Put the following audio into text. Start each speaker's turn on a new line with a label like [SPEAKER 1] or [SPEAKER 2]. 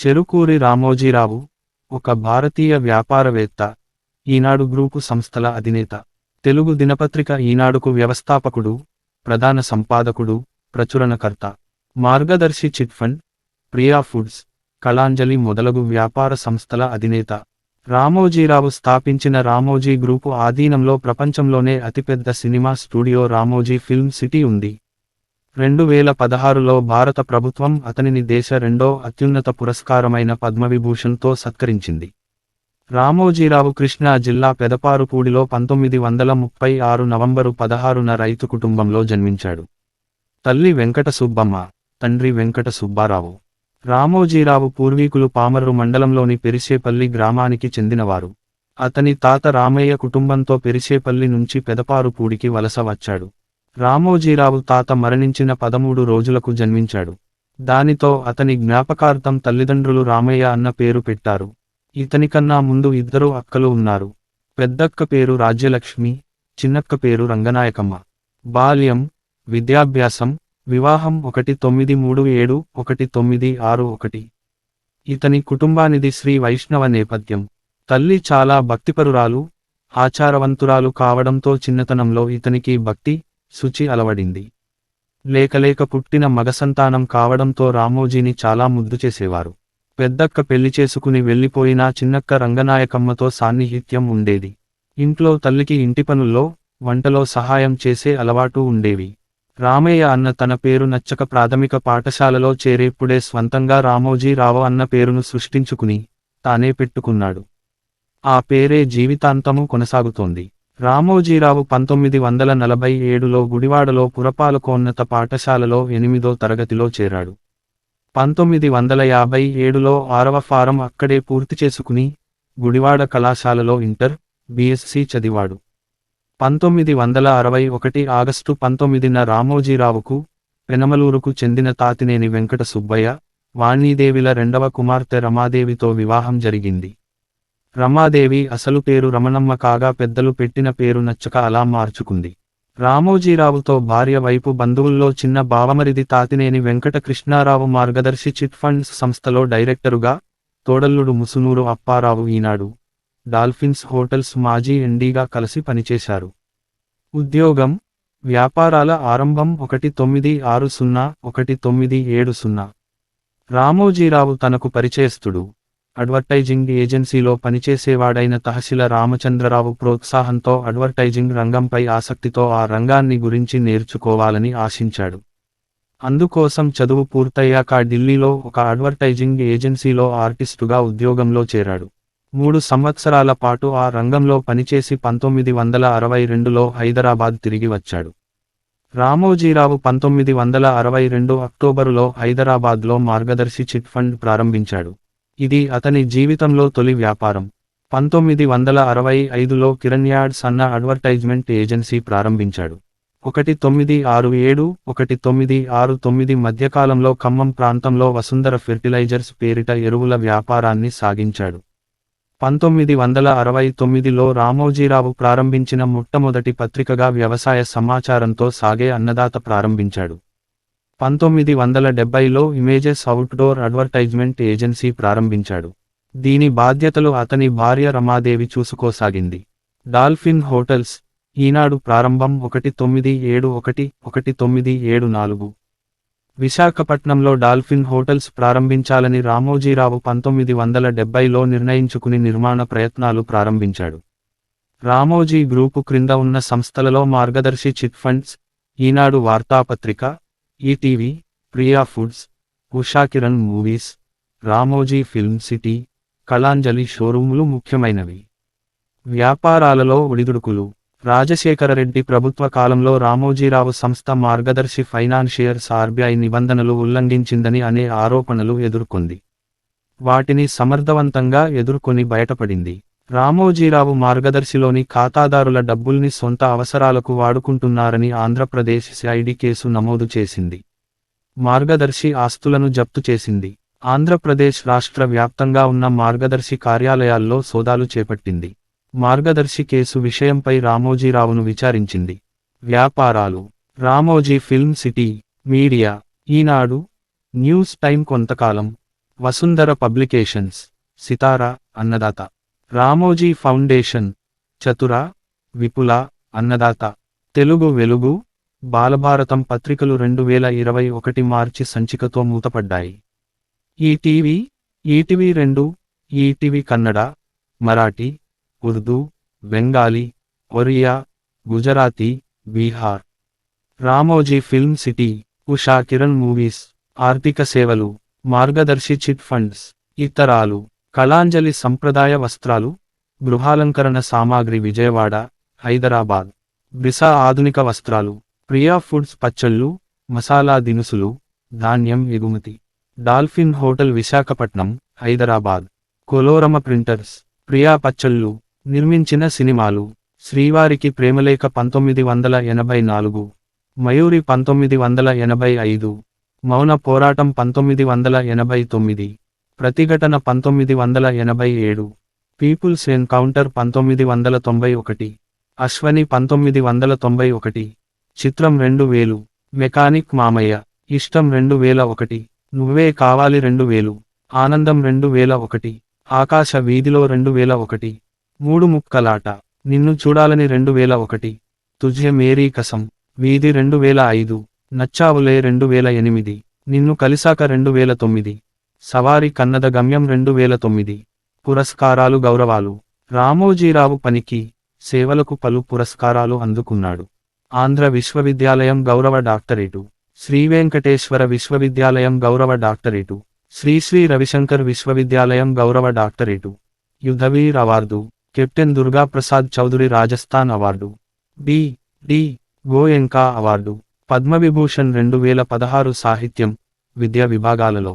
[SPEAKER 1] చెరుకూరి రామోజీరావు ఒక భారతీయ వ్యాపారవేత్త, ఈనాడు గ్రూపు సంస్థల అధినేత. తెలుగు దినపత్రిక ఈనాడుకు వ్యవస్థాపకుడు, ప్రధాన సంపాదకుడు, ప్రచురణకర్త. మార్గదర్శి chit fund, Priya foods, Kalanjali మొదలగు వ్యాపార సంస్థల అధినేత. రామోజీరావు స్థాపించిన రామోజీ గ్రూపు ఆధీనంలో ప్రపంచంలోనే అతిపెద్ద cinema studio Ramoji film city ఉంది. 2016లో భారత ప్రభుత్వం అతనిని దేశ రెండో అత్యున్నత పురస్కారమైన పద్మవిభూషణ్తో సత్కరించింది. రామోజీరావు కృష్ణా జిల్లా పెదపారుపూడిలో 1936 నవంబరు 16న రైతు కుటుంబంలో జన్మించాడు. తల్లి వెంకట సుబ్బమ్మ, తండ్రి వెంకట సుబ్బారావు. రామోజీరావు పూర్వీకులు పామర్రు మండలంలోని పెరిశేపల్లి గ్రామానికి చెందినవారు. అతని తాత రామయ్య కుటుంబంతో పెరిశేపల్లి నుంచి పెదపారుపూడికి వలస వచ్చాడు. రామోజీరావు తాత మరణించిన 13 రోజులకు జన్మించాడు. దానితో అతని జ్ఞాపకార్థం తల్లిదండ్రులు రామయ్య అన్న పేరు పెట్టారు. ఇతనికన్నా ముందు ఇద్దరు అక్కలు ఉన్నారు. పెద్దక్క పేరు రాజ్యలక్ష్మి, చిన్నక్క పేరు రంగనాయకమ్మ. బాల్యం, విద్యాభ్యాసం, వివాహం 1937-1961. ఇతని కుటుంబానిది శ్రీ వైష్ణవ నేపథ్యం. తల్లి చాలా భక్తిపరురాలు, ఆచారవంతురాలు కావడంతో చిన్నతనంలో ఇతనికి భక్తి, శుచి అలవడింది. లేకలేక పుట్టిన మగసంతానం కావడంతో రామోజీని చాలా ముద్దు చేసేవారు. పెద్దక్క పెళ్లి చేసుకుని వెళ్లిపోయినా చిన్నక్క రంగనాయకమ్మతో సాన్నిహిత్యం ఉండేది. ఇంట్లో తల్లికి ఇంటి పనుల్లో, వంటలో సహాయం చేసే అలవాటు ఉండేవి. రామయ్య అన్న తన పేరు నచ్చక ప్రాథమిక పాఠశాలలో చేరేప్పుడే స్వంతంగా రామోజీరావు అన్న పేరును సృష్టించుకుని తానే పెట్టుకున్నాడు. ఆ పేరే జీవితాంతము కొనసాగుతోంది. రామోజీరావు 1947లో గుడివాడలో పురపాలకోన్నత పాఠశాలలో 8వ తరగతిలో చేరాడు. 1957లో 6వ ఫారం అక్కడే పూర్తి చేసుకుని గుడివాడ కళాశాలలో ఇంటర్, బిఎస్సి చదివాడు. 1961 ఆగస్టు 19న రామోజీరావుకు పెనమలూరుకు చెందిన తాతినేని వెంకట సుబ్బయ్య, వాణీదేవిల రెండవ కుమార్తె రమాదేవితో వివాహం జరిగింది. రమాదేవి అసలు పేరు రమణమ్మ కాగా పెద్దలు పెట్టిన పేరు నచ్చక అలా మార్చుకుంది. రామోజీరావుతో భార్య వైపు బంధువుల్లో చిన్న బావమరిది తాతినేని వెంకట కృష్ణారావు మార్గదర్శి చిట్ ఫండ్స్ సంస్థలో డైరెక్టరుగా, తోడల్లుడు ముసునూరు అప్పారావు ఈనాడు, డాల్ఫిన్స్ హోటల్స్ మాజీ ఎండీగా కలిసి పనిచేశారు. ఉద్యోగం, వ్యాపారాల ఆరంభం 1960-1970. రామోజీరావు తనకు పరిచయస్తుడు, అడ్వర్టైజింగ్ ఏజెన్సీలో పనిచేసేవాడైన తహశీల రామచంద్రరావు ప్రోత్సాహంతో అడ్వర్టైజింగ్ రంగంపై ఆసక్తితో ఆ రంగాన్ని గురించి నేర్చుకోవాలని ఆశించాడు. అందుకోసం చదువు పూర్తయ్యాక ఢిల్లీలో ఒక అడ్వర్టైజింగ్ ఏజెన్సీలో ఆర్టిస్టుగా ఉద్యోగంలో చేరాడు. 3 సంవత్సరాల పాటు ఆ రంగంలో పనిచేసి 1962లో హైదరాబాద్ తిరిగి వచ్చాడు. రామోజీరావు 1962 అక్టోబరులో హైదరాబాద్లో మార్గదర్శి చిట్ ఫండ్ ప్రారంభించాడు. ఇది అతని జీవితంలో తొలి వ్యాపారం. 1965లో కిరణ్ యాడ్స్ అన్న అడ్వర్టైజ్మెంట్ ఏజెన్సీ ప్రారంభించాడు. 1967-1969 మధ్యకాలంలో ఖమ్మం ప్రాంతంలో వసుంధర ఫెర్టిలైజర్స్ పేరిట ఎరువుల వ్యాపారాన్ని సాగించాడు. 1969లో రామోజీరావు ప్రారంభించిన మొట్టమొదటి పత్రికగా వ్యవసాయ సమాచారంతో సాగే అన్నదాత ప్రారంభించాడు. 1970లో ఇమేజెస్ అవుట్డోర్ అడ్వర్టైజ్మెంట్ ఏజెన్సీ ప్రారంభించాడు. దీని బాధ్యతలు అతని భార్య రమాదేవి చూసుకోసాగింది. డాల్ఫిన్ హోటల్స్, ఈనాడు ప్రారంభం 1971-1974. విశాఖపట్నంలో డాల్ఫిన్ హోటల్స్ ప్రారంభించాలని రామోజీరావు 1970లో నిర్ణయించుకుని నిర్మాణ ప్రయత్నాలు ప్రారంభించాడు. రామోజీ గ్రూపు క్రింద ఉన్న సంస్థలలో మార్గదర్శి చిట్ ఫండ్స్, ఈనాడు వార్తాపత్రిక, ETV, Priya foods, Ushakiran movies, Ramoji film city, Kalanjali షోరూములు ముఖ్యమైనవి. వ్యాపారాలలో ఒడిదుడుకులు. రాజశేఖరరెడ్డి ప్రభుత్వ కాలంలో రామోజీరావు సంస్థ మార్గదర్శి ఫైనాన్షియర్స్ ఆర్బీఐ నిబంధనలు ఉల్లంఘించిందని అనే ఆరోపణలు ఎదుర్కొంది. వాటిని సమర్థవంతంగా ఎదుర్కొని బయటపడింది. రామోజీరావు మార్గదర్శిలోని ఖాతాదారుల డబ్బుల్ని సొంత అవసరాలకు వాడుకుంటున్నారని ఆంధ్రప్రదేశ్ సిఐడి కేసు నమోదు చేసింది. మార్గదర్శి ఆస్తులను జప్తు చేసింది. ఆంధ్రప్రదేశ్ రాష్ట్ర వ్యాప్తంగా ఉన్న మార్గదర్శి కార్యాలయాల్లో సోదాలు చేపట్టింది. మార్గదర్శి కేసు విషయంపై రామోజీరావును విచారించింది. వ్యాపారాలు. Ramoji film city, media, Eenadu, news time కొంతకాలం, వసుంధర పబ్లికేషన్స్, సితారా, అన్నదాత. రామోజీ ఫౌండేషన్, చతుర, విపుల, అన్నదాత. తెలుగు వెలుగు, బాలభారతం పత్రికలు 2021 మార్చి సంచికతో మూతపడ్డాయి. ETV, ETV 2, ETV Kannada, Marathi, Urdu, Bengali, Oriya, Gujarati, Bihar. Ramoji film city, Usha Kiran movies, ఆర్థిక సేవలు, మార్గదర్శి చిట్ ఫండ్స్, ఇతరాలు. కళాంజలి సంప్రదాయ వస్త్రాలు, గృహాలంకరణ సామాగ్రి విజయవాడ, హైదరాబాద్. బ్రిసా ఆధునిక వస్త్రాలు, ప్రియా ఫుడ్స్ పచ్చళ్ళు, మసాలా దినుసులు, ధాన్యం ఎగుమతి. Dolphin hotel Visakhapatnam, Hyderabad. Kolorama printers, Priya పచ్చళ్ళు, నిర్మించిన సినిమాలు. శ్రీవారికి ప్రేమలేఖ 1984, మయూరి 1985, మౌన పోరాటం 1989, ప్రతిఘటన 1987, పీపుల్స్ ఎన్కౌంటర్ 1991, అశ్వని 1991, చిత్రం 2000, మెకానిక్ మామయ్య, ఇష్టం 2001, నువ్వే కావాలి 2000, ఆనందం 2001, ఆకాశ వీధిలో 2001, మూడు ముక్కలాట, నిన్ను చూడాలని 2001, తుఝే మేరీ కసం, వీధి 2005, నచ్చావులే 2008, నిన్ను కలిసాక 2009, సవారి కన్నద గమ్యం 2009. పురస్కారాలు గౌరవాలు. రామోజీరావు పనికి, సేవలకు పలు పురస్కారాలు అందుకున్నాడు. ఆంధ్ర విశ్వవిద్యాలయం గౌరవ డాక్టరేటు, శ్రీ వెంకటేశ్వర విశ్వవిద్యాలయం గౌరవ డాక్టరేటు, శ్రీ రవిశంకర్ విశ్వవిద్యాలయం గౌరవ doctorate, Yudhvir award, captain Durga Prasad Chaudhary Rajasthan award, D Goenka award, Padma Vibhushan 2016 సాహిత్యం, విద్య విభాగాలలో.